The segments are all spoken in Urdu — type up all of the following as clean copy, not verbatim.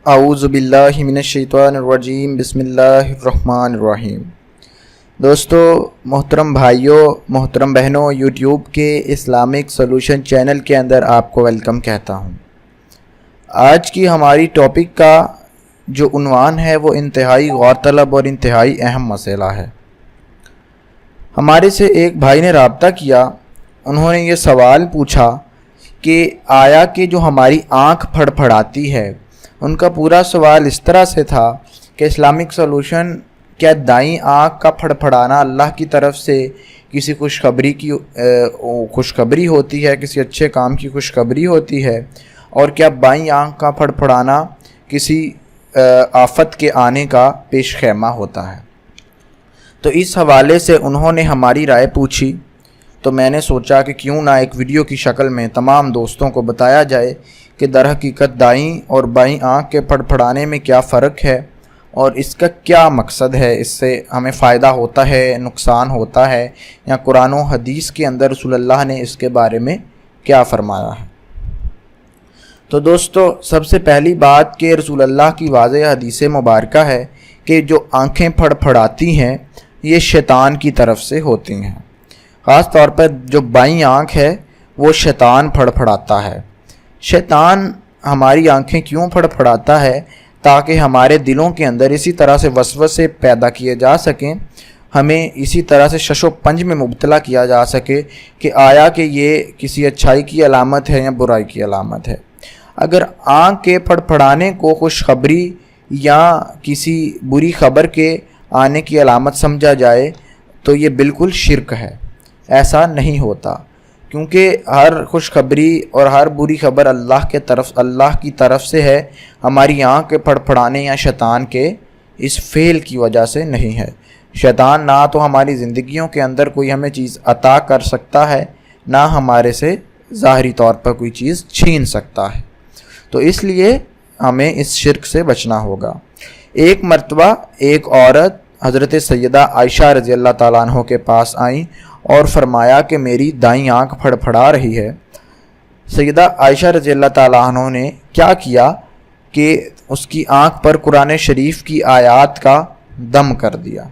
اعوذ باللہ من الشیطان الرجیم بسم اللہ الرحمن الرحیم۔ دوستو، محترم بھائیوں، محترم بہنوں، یوٹیوب کے اسلامک سولوشن چینل کے اندر آپ کو ویلکم کہتا ہوں۔ آج کی ہماری ٹاپک کا جو عنوان ہے وہ انتہائی غور طلب اور انتہائی اہم مسئلہ ہے۔ ہمارے سے ایک بھائی نے رابطہ کیا، انہوں نے یہ سوال پوچھا کہ آیا کہ جو ہماری آنکھ پھڑپھڑاتی ہے، ان کا پورا سوال اس طرح سے تھا کہ اسلامک سولوشن، کیا دائیں آنکھ کا پھڑپھڑانا اللہ کی طرف سے کسی خوشخبری ہوتی ہے، کسی اچھے کام کی خوشخبری ہوتی ہے، اور کیا بائیں آنکھ کا پھڑپھڑانا کسی آفت کے آنے کا پیش خیمہ ہوتا ہے؟ تو اس حوالے سے انہوں نے ہماری رائے پوچھی، تو میں نے سوچا کہ کیوں نہ ایک ویڈیو کی شکل میں تمام دوستوں کو بتایا جائے کہ در حقیقت دائیں اور بائیں آنکھ کے پھڑپھڑانے میں کیا فرق ہے اور اس کا کیا مقصد ہے، اس سے ہمیں فائدہ ہوتا ہے، نقصان ہوتا ہے، یا قرآن و حدیث کے اندر رسول اللہ نے اس کے بارے میں کیا فرمایا ہے۔ تو دوستو، سب سے پہلی بات کہ رسول اللہ کی واضح حدیث مبارکہ ہے کہ جو آنکھیں پھڑپھڑاتی ہیں یہ شیطان کی طرف سے ہوتی ہیں۔ خاص طور پر جو بائیں آنکھ ہے وہ شیطان پھڑپھڑاتا ہے۔ شیطان ہماری آنکھیں کیوں پھڑپھڑاتا ہے؟ تاکہ ہمارے دلوں کے اندر اسی طرح سے وسوسے پیدا کیے جا سکیں، ہمیں اسی طرح سے شش و پنج میں مبتلا کیا جا سکے کہ آیا کہ یہ کسی اچھائی کی علامت ہے یا برائی کی علامت ہے۔ اگر آنکھ کے پھڑپھڑانے کو خوشخبری یا کسی بری خبر کے آنے کی علامت سمجھا جائے تو یہ بالکل شرک ہے، ایسا نہیں ہوتا، کیونکہ ہر خوشخبری اور ہر بری خبر اللہ کی طرف سے ہے، ہماری آنکھ کے پھڑپھڑانے یا شیطان کے اس فعل کی وجہ سے نہیں ہے۔ شیطان نہ تو ہماری زندگیوں کے اندر کوئی ہمیں چیز عطا کر سکتا ہے، نہ ہمارے سے ظاہری طور پر کوئی چیز چھین سکتا ہے، تو اس لیے ہمیں اس شرک سے بچنا ہوگا۔ ایک مرتبہ ایک عورت حضرت سیدہ عائشہ رضی اللہ تعالیٰ عنہ کے پاس آئیں اور فرمایا کہ میری دائیں آنکھ پھڑپھڑا رہی ہے۔ سیدہ عائشہ رضی اللہ تعالیٰ عنہ نے کیا کیا کہ اس کی آنکھ پر قرآن شریف کی آیات کا دم کر دیا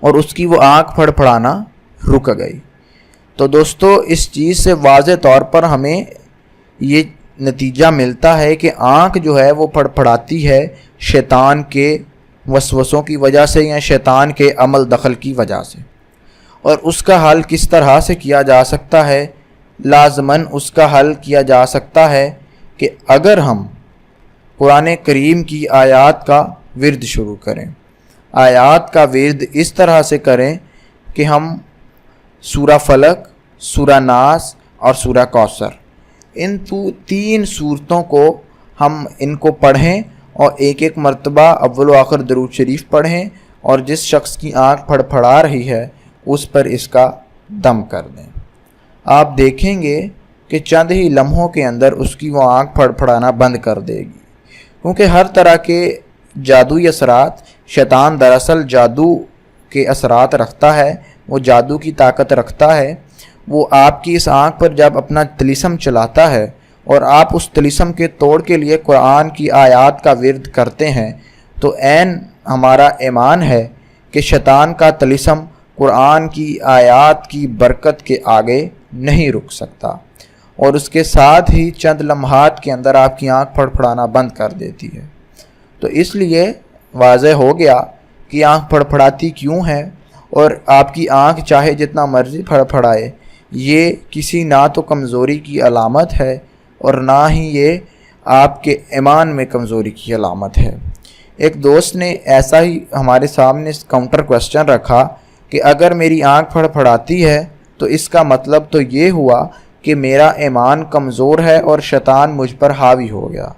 اور اس کی وہ آنکھ پھڑپھڑانا رک گئی۔ تو دوستو، اس چیز سے واضح طور پر ہمیں یہ نتیجہ ملتا ہے کہ آنکھ جو ہے وہ پھڑپھڑاتی ہے شیطان کے وسوسوں کی وجہ سے یا شیطان کے عمل دخل کی وجہ سے۔ اور اس کا حل کس طرح سے کیا جا سکتا ہے؟ لازماً اس کا حل کیا جا سکتا ہے کہ اگر ہم قرآن کریم کی آیات کا ورد شروع کریں، آیات کا ورد اس طرح سے کریں کہ ہم سورہ فلق، سورہ ناس اور سورہ کوثر، ان تین صورتوں کو ہم ان کو پڑھیں اور ایک ایک مرتبہ اول و آخر درود شریف پڑھیں، اور جس شخص کی آنکھ پھڑپھڑا رہی ہے اس پر اس کا دم کر دیں۔ آپ دیکھیں گے کہ چند ہی لمحوں کے اندر اس کی وہ آنکھ پھڑپھڑانا بند کر دے گی، کیونکہ ہر طرح کے جادوئی اثرات، شیطان دراصل جادو کے اثرات رکھتا ہے، وہ جادو کی طاقت رکھتا ہے۔ وہ آپ کی اس آنکھ پر جب اپنا طلسم چلاتا ہے اور آپ اس طلسم کے توڑ کے لیے قرآن کی آیات کا ورد کرتے ہیں، تو عین ہمارا ایمان ہے کہ شیطان کا طلسم قرآن کی آیات کی برکت کے آگے نہیں رک سکتا، اور اس کے ساتھ ہی چند لمحات کے اندر آپ کی آنکھ پھڑپھڑانا بند کر دیتی ہے۔ تو اس لیے واضح ہو گیا کہ آنکھ پھڑپھڑاتی کیوں ہے، اور آپ کی آنکھ چاہے جتنا مرضی پھڑپھڑائے، یہ کسی نہ تو کمزوری کی علامت ہے اور نہ ہی یہ آپ کے ایمان میں کمزوری کی علامت ہے۔ ایک دوست نے ایسا ہی ہمارے سامنے کاؤنٹر کوسچن رکھا کہ اگر میری آنکھ پھڑپھڑاتی ہے تو اس کا مطلب تو یہ ہوا کہ میرا ایمان کمزور ہے اور شیطان مجھ پر حاوی ہو گیا۔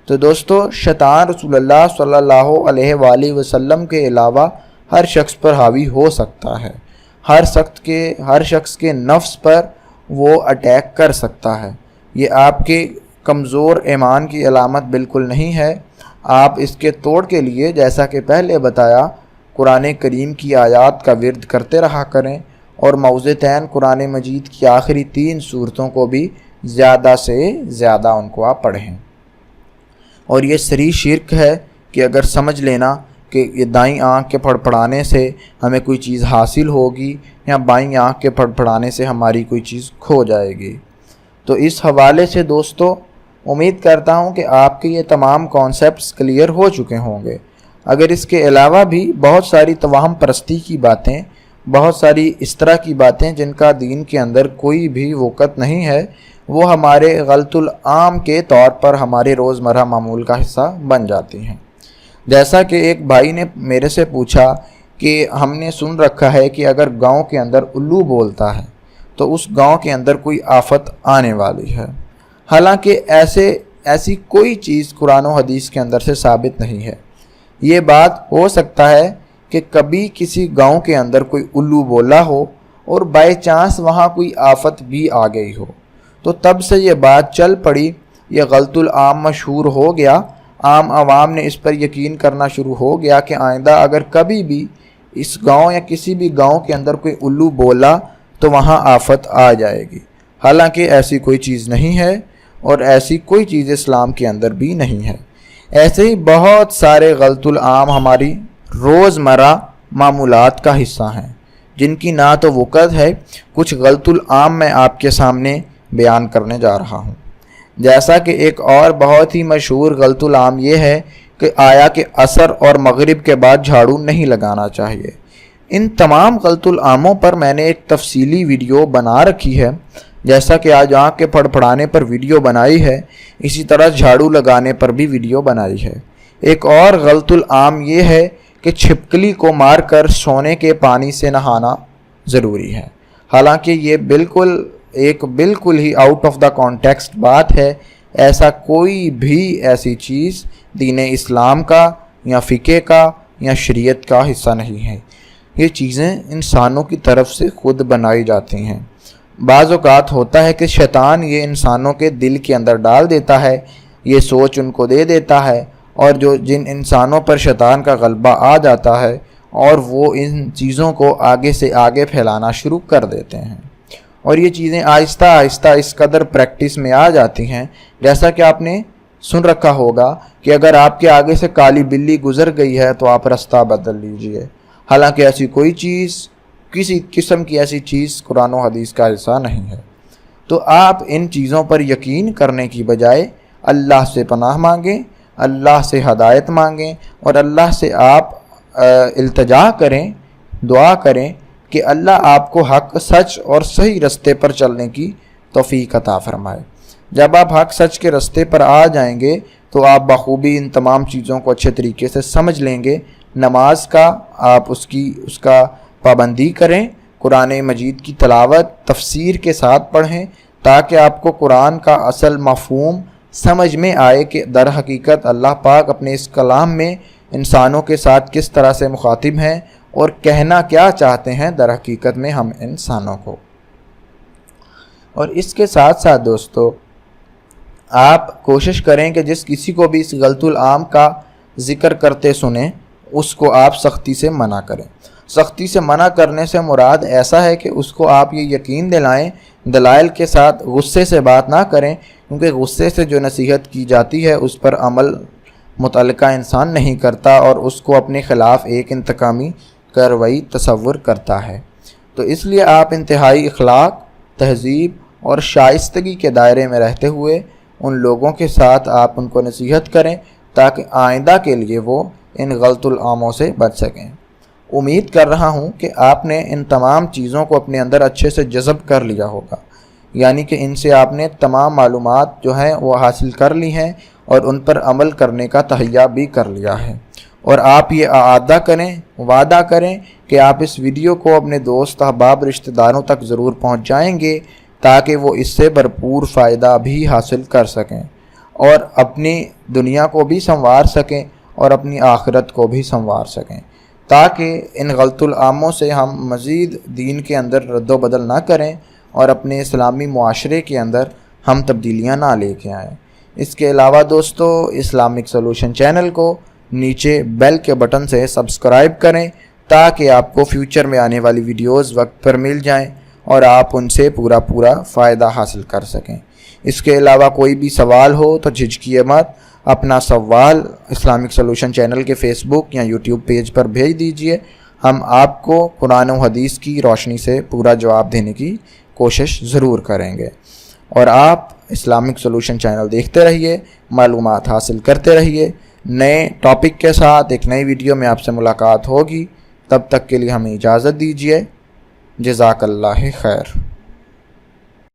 تو دوستو، شیطان رسول اللہ صلی اللہ علیہ وآلہ وسلم کے علاوہ ہر شخص پر حاوی ہو سکتا ہے، ہر شخص کے نفس پر وہ اٹیک کر سکتا ہے۔ یہ آپ کے کمزور ایمان کی علامت بالکل نہیں ہے۔ آپ اس کے توڑ کے لیے، جیسا کہ پہلے بتایا، قرآن کریم کی آیات کا ورد کرتے رہا کریں، اور موضعتین قرآن مجید کی آخری 3 صورتوں کو بھی زیادہ سے زیادہ ان کو آپ پڑھیں۔ اور یہ صریح شرک ہے کہ اگر سمجھ لینا کہ یہ دائیں آنکھ کے پھڑپڑانے سے ہمیں کوئی چیز حاصل ہوگی یا بائیں آنکھ کے پھڑپڑانے سے ہماری کوئی چیز کھو جائے گی۔ تو اس حوالے سے دوستو امید کرتا ہوں کہ آپ کے یہ تمام کانسیپٹس کلیئر ہو چکے ہوں گے۔ اگر اس کے علاوہ بھی بہت ساری توہم پرستی کی باتیں، بہت ساری اس طرح کی باتیں جن کا دین کے اندر کوئی بھی وقت نہیں ہے، وہ ہمارے غلط العام کے طور پر ہمارے روزمرہ معمول کا حصہ بن جاتی ہیں۔ جیسا کہ ایک بھائی نے میرے سے پوچھا کہ ہم نے سن رکھا ہے کہ اگر گاؤں کے اندر الو بولتا ہے تو اس گاؤں کے اندر کوئی آفت آنے والی ہے، حالانکہ ایسی کوئی چیز قرآن و حدیث کے اندر سے ثابت نہیں ہے۔ یہ بات ہو سکتا ہے کہ کبھی کسی گاؤں کے اندر کوئی الو بولا ہو اور بائی چانس وہاں کوئی آفت بھی آ گئی ہو، تو تب سے یہ بات چل پڑی، یہ غلط العام مشہور ہو گیا، عام عوام نے اس پر یقین کرنا شروع ہو گیا کہ آئندہ اگر کبھی بھی اس گاؤں یا کسی بھی گاؤں کے اندر کوئی الو بولا تو وہاں آفت آ جائے گی، حالانکہ ایسی کوئی چیز نہیں ہے اور ایسی کوئی چیز اسلام کے اندر بھی نہیں ہے۔ ایسے ہی بہت سارے غلط العام ہماری روزمرہ معمولات کا حصہ ہیں جن کی نہ تو وقت ہے۔ کچھ غلط العام میں آپ کے سامنے بیان کرنے جا رہا ہوں۔ جیسا کہ ایک اور بہت ہی مشہور غلط العام یہ ہے کہ آیا کہ عصر اور مغرب کے بعد جھاڑو نہیں لگانا چاہیے۔ ان تمام غلط العاموں پر میں نے ایک تفصیلی ویڈیو بنا رکھی ہے، جیسا کہ آج آنکھ کے پھڑپڑانے پر ویڈیو بنائی ہے، اسی طرح جھاڑو لگانے پر بھی ویڈیو بنائی ہے۔ ایک اور غلط العام یہ ہے کہ چھپکلی کو مار کر سونے کے پانی سے نہانا ضروری ہے، حالانکہ یہ بالکل ہی آؤٹ آف دا کانٹیکسٹ بات ہے۔ ایسا کوئی بھی ایسی چیز دین اسلام کا یا فقہ کا یا شریعت کا حصہ نہیں ہے۔ یہ چیزیں انسانوں کی طرف سے خود بنائی جاتی ہیں۔ بعض اوقات ہوتا ہے کہ شیطان یہ انسانوں کے دل کے اندر ڈال دیتا ہے، یہ سوچ ان کو دے دیتا ہے، اور جن انسانوں پر شیطان کا غلبہ آ جاتا ہے اور وہ ان چیزوں کو آگے سے آگے پھیلانا شروع کر دیتے ہیں، اور یہ چیزیں آہستہ آہستہ اس قدر پریکٹس میں آ جاتی ہیں، جیسا کہ آپ نے سن رکھا ہوگا کہ اگر آپ کے آگے سے کالی بلی گزر گئی ہے تو آپ رستہ بدل لیجئے، حالانکہ ایسی کوئی چیز، کسی قسم کی ایسی چیز قرآن و حدیث کا حصہ نہیں ہے۔ تو آپ ان چیزوں پر یقین کرنے کی بجائے اللہ سے پناہ مانگیں، اللہ سے ہدایت مانگیں، اور اللہ سے آپ التجا کریں، دعا کریں کہ اللہ آپ کو حق، سچ اور صحیح رستے پر چلنے کی توفیق عطا فرمائے۔ جب آپ حق سچ کے رستے پر آ جائیں گے تو آپ بخوبی ان تمام چیزوں کو اچھے طریقے سے سمجھ لیں گے۔ نماز کا آپ اس کا پابندی کریں، قرآن مجید کی تلاوت تفسیر کے ساتھ پڑھیں تاکہ آپ کو قرآن کا اصل مفہوم سمجھ میں آئے کہ در حقیقت اللہ پاک اپنے اس کلام میں انسانوں کے ساتھ کس طرح سے مخاطب ہیں اور کہنا کیا چاہتے ہیں در حقیقت میں ہم انسانوں کو۔ اور اس کے ساتھ ساتھ دوستو، آپ کوشش کریں کہ جس کسی کو بھی اس غلط العام کا ذکر کرتے سنیں اس کو آپ سختی سے منع کریں۔ سختی سے منع کرنے سے مراد ایسا ہے کہ اس کو آپ یہ یقین دلائیں، دلائل کے ساتھ، غصے سے بات نہ کریں، کیونکہ غصے سے جو نصیحت کی جاتی ہے اس پر عمل متعلقہ انسان نہیں کرتا اور اس کو اپنے خلاف ایک انتقامی کارروائی تصور کرتا ہے۔ تو اس لیے آپ انتہائی اخلاق، تہذیب اور شائستگی کے دائرے میں رہتے ہوئے ان لوگوں کے ساتھ آپ ان کو نصیحت کریں تاکہ آئندہ کے لیے وہ ان غلط العاموں سے بچ سکیں۔ امید کر رہا ہوں کہ آپ نے ان تمام چیزوں کو اپنے اندر اچھے سے جذب کر لیا ہوگا، یعنی کہ ان سے آپ نے تمام معلومات جو ہیں وہ حاصل کر لی ہیں اور ان پر عمل کرنے کا تہیہ بھی کر لیا ہے۔ اور آپ یہ وعدہ کریں کہ آپ اس ویڈیو کو اپنے دوست، احباب، رشتہ داروں تک ضرور پہنچائیں گے تاکہ وہ اس سے بھرپور فائدہ بھی حاصل کر سکیں اور اپنی دنیا کو بھی سنوار سکیں اور اپنی آخرت کو بھی سنوار سکیں، تاکہ ان غلط العاموں سے ہم مزید دین کے اندر رد و بدل نہ کریں اور اپنے اسلامی معاشرے کے اندر ہم تبدیلیاں نہ لے کے آئیں۔ اس کے علاوہ دوستو، اسلامک سولوشن چینل کو نیچے بیل کے بٹن سے سبسکرائب کریں تاکہ آپ کو فیوچر میں آنے والی ویڈیوز وقت پر مل جائیں اور آپ ان سے پورا فائدہ حاصل کر سکیں۔ اس کے علاوہ کوئی بھی سوال ہو تو جھجکیے مت، اپنا سوال اسلامک سولوشن چینل کے فیس بک یا یوٹیوب پیج پر بھیج دیجئے، ہم آپ کو قرآن و حدیث کی روشنی سے پورا جواب دینے کی کوشش ضرور کریں گے۔ اور آپ اسلامک سولوشن چینل دیکھتے رہیے، معلومات حاصل کرتے رہیے، نئے ٹاپک کے ساتھ ایک نئی ویڈیو میں آپ سے ملاقات ہوگی۔ تب تک کے لیے ہمیں اجازت دیجیے۔ جزاک اللہ خیر۔